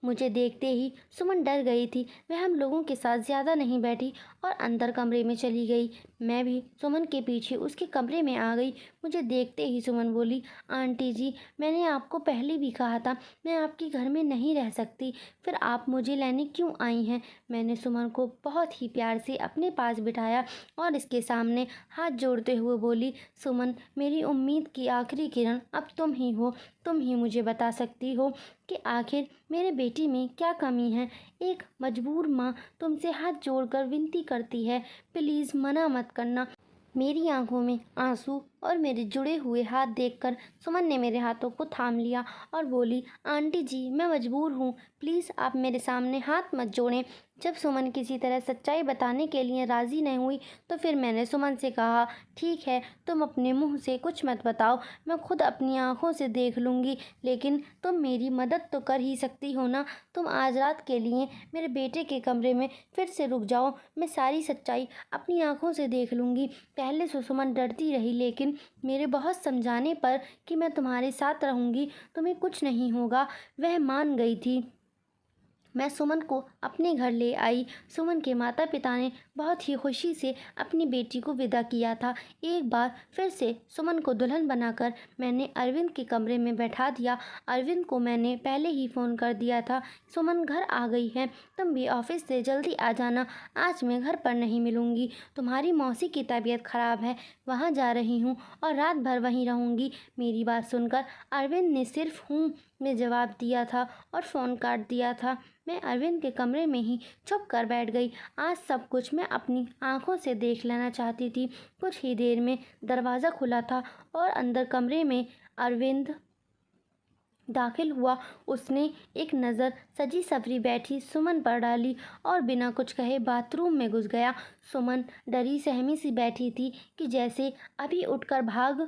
मुझे देखते ही सुमन डर गई थी। वह हम लोगों के साथ ज़्यादा नहीं बैठी और अंदर कमरे में चली गई। मैं भी सुमन के पीछे उसके कमरे में आ गई। मुझे देखते ही सुमन बोली, आंटी जी, मैंने आपको पहले भी कहा था मैं आपके घर में नहीं रह सकती, फिर आप मुझे लेने क्यों आई हैं? मैंने सुमन को बहुत ही प्यार से अपने पास बिठाया और इसके सामने हाथ जोड़ते हुए बोली, सुमन, मेरी उम्मीद की आखिरी किरण अब तुम ही हो। तुम ही मुझे बता सकती हो कि आखिर मेरे बेटी में क्या कमी है। एक मजबूर माँ तुमसे हाथ जोड़कर विनती करती है, प्लीज़ मना मत करना। मेरी आंखों में आंसू और मेरे जुड़े हुए हाथ देखकर सुमन ने मेरे हाथों को थाम लिया और बोली, आंटी जी, मैं मजबूर हूँ, प्लीज़ आप मेरे सामने हाथ मत जोड़ें। जब सुमन किसी तरह सच्चाई बताने के लिए राज़ी नहीं हुई तो फिर मैंने सुमन से कहा, ठीक है, तुम अपने मुंह से कुछ मत बताओ, मैं खुद अपनी आंखों से देख लूँगी, लेकिन तुम मेरी मदद तो कर ही सकती हो ना। तुम आज रात के लिए मेरे बेटे के कमरे में फिर से रुक जाओ, मैं सारी सच्चाई अपनी आंखों से देख लूँगी। पहले से सुमन डरती रही, लेकिन मेरे बहुत समझाने पर कि मैं तुम्हारे साथ रहूँगी, तुम्हें कुछ नहीं होगा, वह मान गई थी। मैं सुमन को अपने घर ले आई। सुमन के माता पिता ने बहुत ही खुशी से अपनी बेटी को विदा किया था। एक बार फिर से सुमन को दुल्हन बनाकर मैंने अरविंद के कमरे में बैठा दिया। अरविंद को मैंने पहले ही फ़ोन कर दिया था, सुमन घर आ गई है, तुम भी ऑफिस से जल्दी आ जाना, आज मैं घर पर नहीं मिलूँगी, तुम्हारी मौसी की तबीयत ख़राब है, वहाँ जा रही हूँ और रात भर वहीं रहूँगी। मेरी बात सुनकर अरविंद ने सिर्फ हूँ में जवाब दिया था और फ़ोन काट दिया था। मैं अरविंद के कमरे में ही चुप कर बैठ गई। आज सब कुछ मैं अपनी आंखों से देख लेना चाहती थी। कुछ ही देर में दरवाज़ा खुला था और अंदर कमरे में अरविंद दाखिल हुआ। उसने एक नज़र सजी सवरी बैठी सुमन पर डाली और बिना कुछ कहे बाथरूम में घुस गया। सुमन डरी सहमी सी बैठी थी कि जैसे अभी उठकर भाग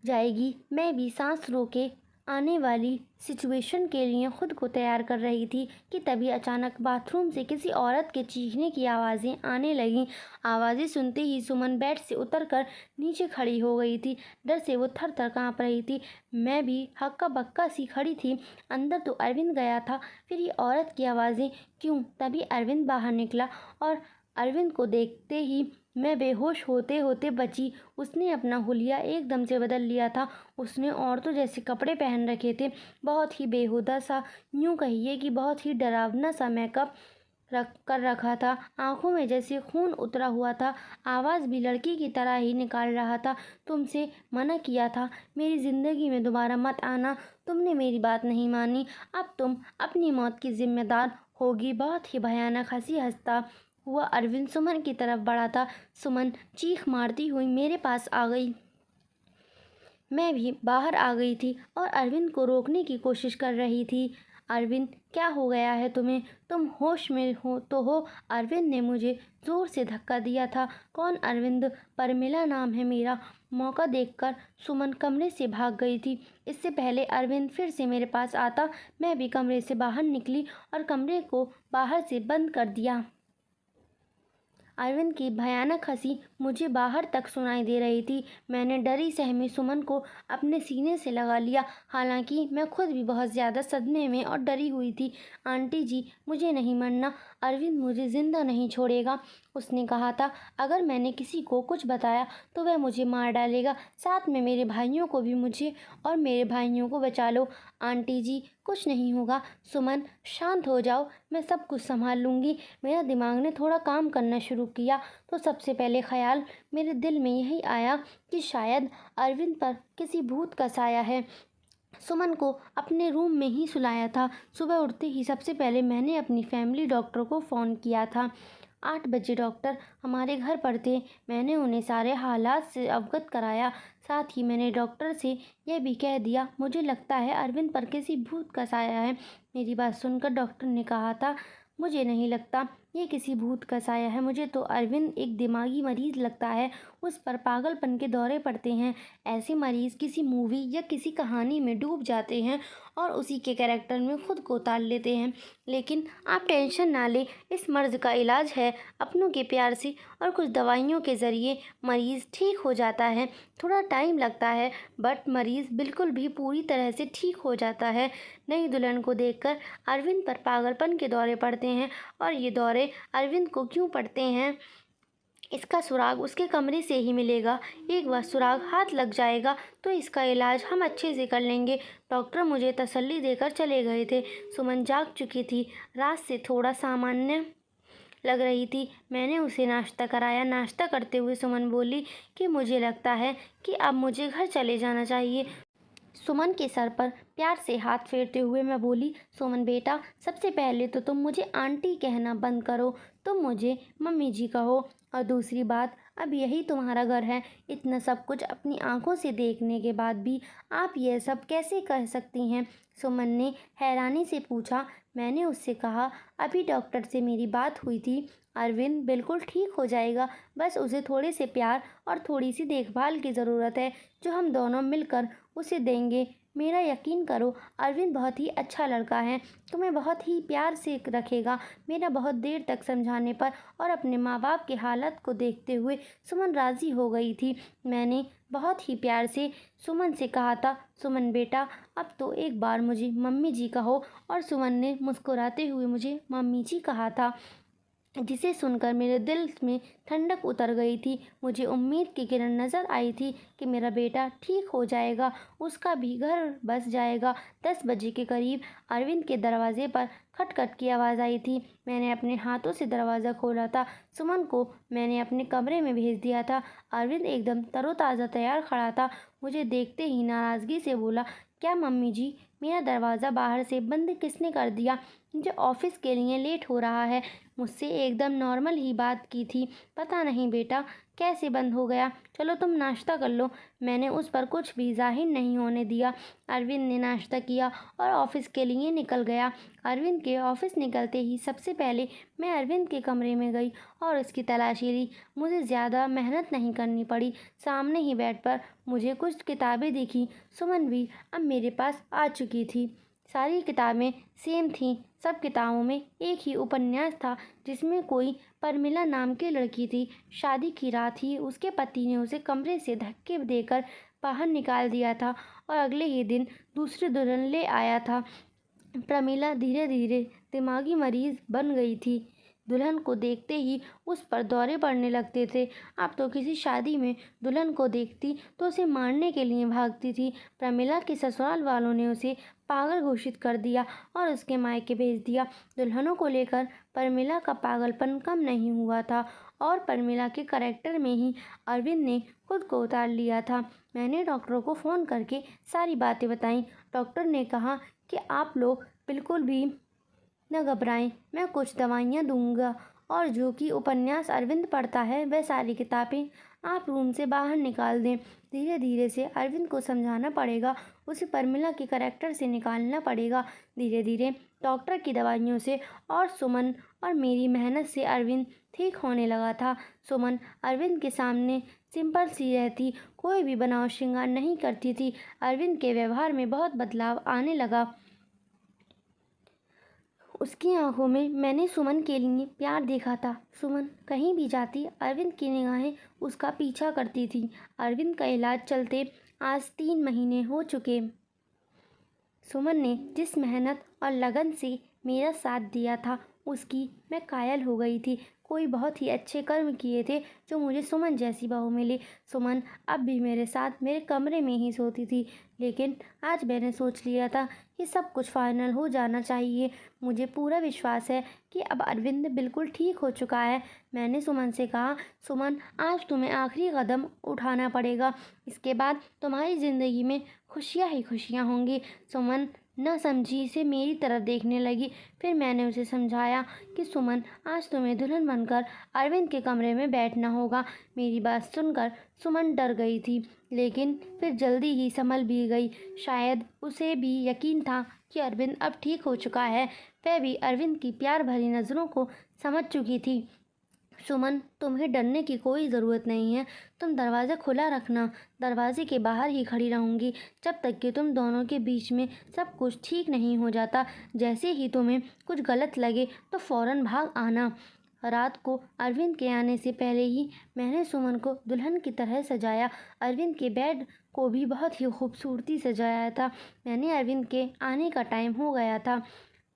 जाएगी। मैं भी सांस रोके आने वाली सिचुएशन के लिए खुद को तैयार कर रही थी कि तभी अचानक बाथरूम से किसी औरत के चीखने की आवाज़ें आने लगीं। आवाज़ें सुनते ही सुमन बेड से उतरकर नीचे खड़ी हो गई थी। डर से वो थर थर काँप रही थी। मैं भी हक्का बक्का सी खड़ी थी। अंदर तो अरविंद गया था, फिर ये औरत की आवाज़ें क्यों? तभी अरविंद बाहर निकला और अरविंद को देखते ही मैं बेहोश होते होते बची। उसने अपना हुलिया एकदम से बदल लिया था। उसने औरतों जैसे कपड़े पहन रखे थे, बहुत ही बेहुदा सा, यूँ कहिए कि बहुत ही डरावना सा मेकअप। कर रखा था, आंखों में जैसे खून उतरा हुआ था, आवाज़ भी लड़की की तरह ही निकाल रहा था। तुमसे मना किया था, मेरी ज़िंदगी में दोबारा मत आना। तुमने मेरी बात नहीं मानी, अब तुम अपनी मौत की जिम्मेदार होगी। बहुत ही भयानक हंसी हंसता हुआ अरविंद सुमन की तरफ बढ़ा था। सुमन चीख मारती हुई मेरे पास आ गई। मैं भी बाहर आ गई थी और अरविंद को रोकने की कोशिश कर रही थी। अरविंद, क्या हो गया है तुम्हें? तुम होश में हो तो हो? अरविंद ने मुझे ज़ोर से धक्का दिया था। कौन अरविंद? परमिला नाम है मेरा। मौका देखकर सुमन कमरे से भाग गई थी। इससे पहले अरविंद फिर से मेरे पास आता, मैं भी कमरे से बाहर निकली और कमरे को बाहर से बंद कर दिया। अरविंद की भयानक हंसी मुझे बाहर तक सुनाई दे रही थी। मैंने डरी सहमी सुमन को अपने सीने से लगा लिया, हालांकि मैं खुद भी बहुत ज़्यादा सदमे में और डरी हुई थी। आंटी जी, मुझे नहीं मरना, अरविंद मुझे ज़िंदा नहीं छोड़ेगा। उसने कहा था अगर मैंने किसी को कुछ बताया तो वह मुझे मार डालेगा, साथ में मेरे भाइयों को भी। मुझे और मेरे भाइयों को बचा लो। आंटी जी, कुछ नहीं होगा। सुमन, शांत हो जाओ, मैं सब कुछ संभाल लूँगी। मेरा दिमाग ने थोड़ा काम करना शुरू किया तो सबसे पहले ख्याल मेरे दिल में यही आया कि शायद अरविंद पर किसी भूत का साया है। सुमन को अपने रूम में ही सुलाया था। सुबह उठते ही सबसे पहले मैंने अपनी फैमिली डॉक्टर को फ़ोन किया था। 8 बजे डॉक्टर हमारे घर पर थे। मैंने उन्हें सारे हालात से अवगत कराया। साथ ही मैंने डॉक्टर से यह भी कह दिया मुझे लगता है अरविंद पर किसी भूत का साया है। मेरी बात सुनकर डॉक्टर ने कहा था मुझे नहीं लगता ये किसी भूत का साया है, मुझे तो अरविंद एक दिमागी मरीज़ लगता है। उस पर पागलपन के दौरे पड़ते हैं। ऐसे मरीज़ किसी मूवी या किसी कहानी में डूब जाते हैं और उसी के कैरेक्टर में खुद को उतार लेते हैं। लेकिन आप टेंशन ना लें, इस मर्ज़ का इलाज है अपनों के प्यार से और कुछ दवाइयों के ज़रिए मरीज़ ठीक हो जाता है। थोड़ा टाइम लगता है बट मरीज़ बिल्कुल भी पूरी तरह से ठीक हो जाता है। नई दुल्हन को देखकर अरविंद पर पागलपन के दौरे पड़ते हैं और ये दौरे अरविंद को क्यों पड़ते हैं, इसका सुराग उसके कमरे से ही मिलेगा। एक बार सुराग हाथ लग जाएगा तो इसका इलाज हम अच्छे से कर लेंगे। डॉक्टर मुझे तसल्ली देकर चले गए थे। सुमन जाग चुकी थी, रात से थोड़ा सामान्य लग रही थी। मैंने उसे नाश्ता कराया। नाश्ता करते हुए सुमन बोली कि मुझे लगता है कि अब मुझे घर चले जाना चाहिए। सुमन के सर पर प्यार से हाथ फेरते हुए मैं बोली, सुमन बेटा, सबसे पहले तो तुम मुझे आंटी कहना बंद करो, तुम मुझे मम्मी जी कहो। और दूसरी बात, अब यही तुम्हारा घर है। इतना सब कुछ अपनी आंखों से देखने के बाद भी आप यह सब कैसे कह सकती हैं? सुमन ने हैरानी से पूछा। मैंने उससे कहा, अभी डॉक्टर से मेरी बात हुई थी, अरविंद बिल्कुल ठीक हो जाएगा, बस उसे थोड़े से प्यार और थोड़ी सी देखभाल की ज़रूरत है जो हम दोनों मिलकर उसे देंगे। मेरा यकीन करो, अरविंद बहुत ही अच्छा लड़का है, तुम्हें बहुत ही प्यार से रखेगा। मेरा बहुत देर तक समझाने पर और अपने माँ बाप की हालत को देखते हुए सुमन राज़ी हो गई थी। मैंने बहुत ही प्यार से सुमन से कहा था, सुमन बेटा, अब तो एक बार मुझे मम्मी जी कहो। और सुमन ने मुस्कुराते हुए मुझे मम्मी जी कहा था, जिसे सुनकर मेरे दिल में ठंडक उतर गई थी। मुझे उम्मीद की किरण नज़र आई थी कि मेरा बेटा ठीक हो जाएगा, उसका भी घर बस जाएगा। 10 बजे के करीब अरविंद के दरवाजे पर खटखट की आवाज़ आई थी। मैंने अपने हाथों से दरवाज़ा खोला था। सुमन को मैंने अपने कमरे में भेज दिया था। अरविंद एकदम तरोताज़ा तैयार खड़ा था। मुझे देखते ही नाराज़गी से बोला, क्या मम्मी जी, मेरा दरवाज़ा बाहर से बंद किसने कर दिया? मुझे ऑफिस के लिए लेट हो रहा है। मुझसे एकदम नॉर्मल ही बात की थी। पता नहीं बेटा कैसे बंद हो गया। चलो तुम नाश्ता कर लो। मैंने उस पर कुछ भी जाहिर नहीं होने दिया। अरविंद ने नाश्ता किया और ऑफिस के लिए निकल गया। अरविंद के ऑफिस निकलते ही सबसे पहले मैं अरविंद के कमरे में गई और उसकी तलाशी ली। मुझे ज़्यादा मेहनत नहीं करनी पड़ी। सामने ही बेड पर मुझे कुछ किताबें दिखी। सुमन भी अब मेरे पास आ चुकी थी। सारी किताबें सेम थीं। सब किताबों में एक ही उपन्यास था जिसमें कोई परमिला नाम की लड़की थी। शादी की रात ही उसके पति ने उसे कमरे से धक्के देकर बाहर निकाल दिया था और अगले ही दिन दूसरी दुल्हन ले आया था। प्रमिला धीरे धीरे दिमागी मरीज बन गई थी। दुल्हन को देखते ही उस पर दौरे पड़ने लगते थे। अब तो किसी शादी में दुल्हन को देखती तो उसे मारने के लिए भागती थी। प्रमिला के ससुराल वालों ने उसे पागल घोषित कर दिया और उसके मायके भेज दिया। दुल्हनों को लेकर प्रमिला का पागलपन कम नहीं हुआ था और प्रमिला के करैक्टर में ही अरविंद ने खुद को उतार लिया था। मैंने डॉक्टर को फ़ोन करके सारी बातें बताईं। डॉक्टर ने कहा कि आप लोग बिल्कुल भी न घबराएं, मैं कुछ दवाइयाँ दूंगा और जो कि उपन्यास अरविंद पढ़ता है वह सारी किताबें आप रूम से बाहर निकाल दें। धीरे धीरे से अरविंद को समझाना पड़ेगा, उसे प्रमिला के करैक्टर से निकालना पड़ेगा। धीरे धीरे डॉक्टर की दवाइयों से और सुमन और मेरी मेहनत से अरविंद ठीक होने लगा था। सुमन अरविंद के सामने सिंपल सी रहती, कोई भी बनाव श्रृंगार नहीं करती थी। अरविंद के व्यवहार में बहुत बदलाव आने लगा। उसकी आंखों में मैंने सुमन के लिए प्यार देखा था। सुमन कहीं भी जाती अरविंद की निगाहें उसका पीछा करती थी। अरविंद का इलाज चलते आज 3 महीने हो चुके। सुमन ने जिस मेहनत और लगन से मेरा साथ दिया था उसकी मैं कायल हो गई थी। कोई बहुत ही अच्छे कर्म किए थे जो मुझे सुमन जैसी बहू मिली। सुमन अब भी मेरे साथ मेरे कमरे में ही सोती थी, लेकिन आज मैंने सोच लिया था कि सब कुछ फाइनल हो जाना चाहिए। मुझे पूरा विश्वास है कि अब अरविंद बिल्कुल ठीक हो चुका है। मैंने सुमन से कहा, सुमन आज तुम्हें आखिरी कदम उठाना पड़ेगा, इसके बाद तुम्हारी ज़िंदगी में खुशियाँ ही खुशियाँ होंगी। सुमन न समझी से मेरी तरफ देखने लगी। फिर मैंने उसे समझाया कि सुमन आज तुम्हें दुल्हन बनकर अरविंद के कमरे में बैठना होगा। मेरी बात सुनकर सुमन डर गई थी, लेकिन फिर जल्दी ही संभल भी गई। शायद उसे भी यकीन था कि अरविंद अब ठीक हो चुका है। वह भी अरविंद की प्यार भरी नज़रों को समझ चुकी थी। सुमन, तुम्हें डरने की कोई ज़रूरत नहीं है। तुम दरवाज़ा खुला रखना, दरवाजे के बाहर ही खड़ी रहूँगी जब तक कि तुम दोनों के बीच में सब कुछ ठीक नहीं हो जाता। जैसे ही तुम्हें कुछ गलत लगे तो फ़ौरन भाग आना। रात को अरविंद के आने से पहले ही मैंने सुमन को दुल्हन की तरह सजाया। अरविंद के बेड को भी बहुत ही खूबसूरती से सजाया था। मैंने अरविंद के आने का टाइम हो गया था।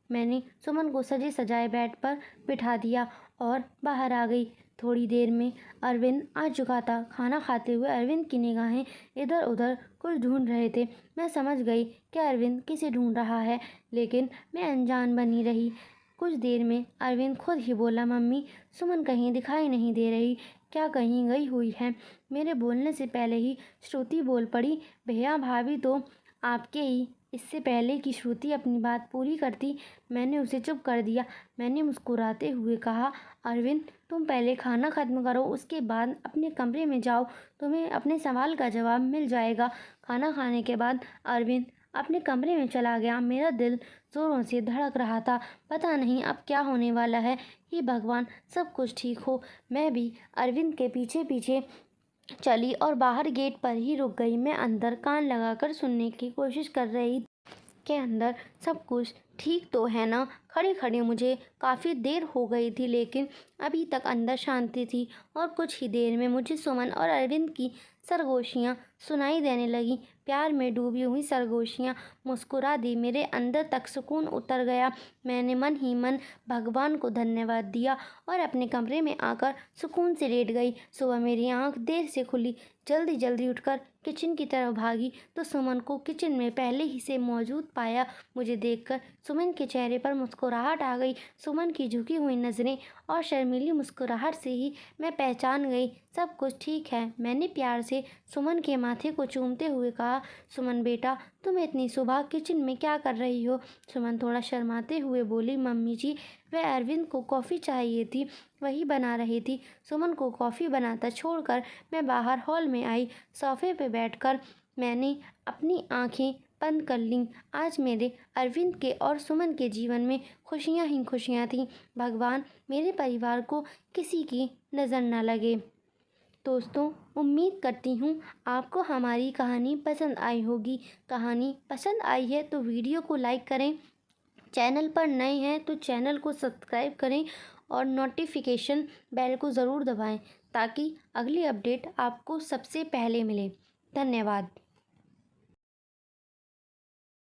मैंने सुमन को सजे सजाए बेड पर बिठा दिया और बाहर आ गई। थोड़ी देर में अरविंद आ चुका था। खाना खाते हुए अरविंद की निगाहें इधर उधर कुछ ढूंढ रहे थे। मैं समझ गई कि अरविंद किसे ढूंढ रहा है, लेकिन मैं अनजान बनी रही। कुछ देर में अरविंद खुद ही बोला, मम्मी, सुमन कहीं दिखाई नहीं दे रही, क्या कहीं गई हुई है? मेरे बोलने से पहले ही श्रुति बोल पड़ी, भैया भाभी तो आपके ही। इससे पहले कि श्रुति अपनी बात पूरी करती, मैंने उसे चुप कर दिया। मैंने मुस्कुराते हुए कहा, अरविंद, तुम पहले खाना ख़त्म करो, उसके बाद अपने कमरे में जाओ, तुम्हें अपने सवाल का जवाब मिल जाएगा। खाना खाने के बाद अरविंद अपने कमरे में चला गया। मेरा दिल ज़ोरों से धड़क रहा था। पता नहीं अब क्या होने वाला है। हे भगवान, सब कुछ ठीक हो। मैं भी अरविंद के पीछे पीछे चली और बाहर गेट पर ही रुक गई। मैं अंदर कान लगाकर सुनने की कोशिश कर रही के अंदर सब कुछ ठीक तो है ना। खड़े खड़े मुझे काफ़ी देर हो गई थी, लेकिन अभी तक अंदर शांति थी और कुछ ही देर में मुझे सुमन और अरविंद की सरगोशियाँ सुनाई देने लगी। प्यार में डूबी हुई सरगोशियाँ। मुस्कुरा दी, मेरे अंदर तक सुकून उतर गया। मैंने मन ही मन भगवान को धन्यवाद दिया और अपने कमरे में आकर सुकून से लेट गई। सुबह मेरी आँख देर से खुली। जल्दी जल्दी उठकर किचन की तरफ भागी तो सुमन को किचन में पहले ही से मौजूद पाया। मुझे देखकर सुमन के चेहरे पर मुस्कुराहट आ गई। सुमन की झुकी हुई नज़रें और शर्मीली मुस्कुराहट से ही मैं पहचान गई सब कुछ ठीक है। मैंने प्यार से सुमन के माथे को चूमते हुए कहा, सुमन बेटा, तुम इतनी सुबह किचन में क्या कर रही हो? सुमन थोड़ा शर्माते हुए बोली, मम्मी जी, वह अरविंद को कॉफ़ी चाहिए थी, वही बना रही थी। सुमन को कॉफ़ी बनाता छोड़कर मैं बाहर हॉल में आई। सोफे पर बैठकर मैंने अपनी आंखें बंद कर लीं। आज मेरे अरविंद के और सुमन के जीवन में खुशियाँ ही खुशियाँ थीं। भगवान मेरे परिवार को किसी की नज़र न लगे। दोस्तों, उम्मीद करती हूँ आपको हमारी कहानी पसंद आई होगी। कहानी पसंद आई है तो वीडियो को लाइक करें, चैनल पर नए हैं तो चैनल को सब्सक्राइब करें और नोटिफिकेशन बेल को ज़रूर दबाएं ताकि अगली अपडेट आपको सबसे पहले मिले। धन्यवाद।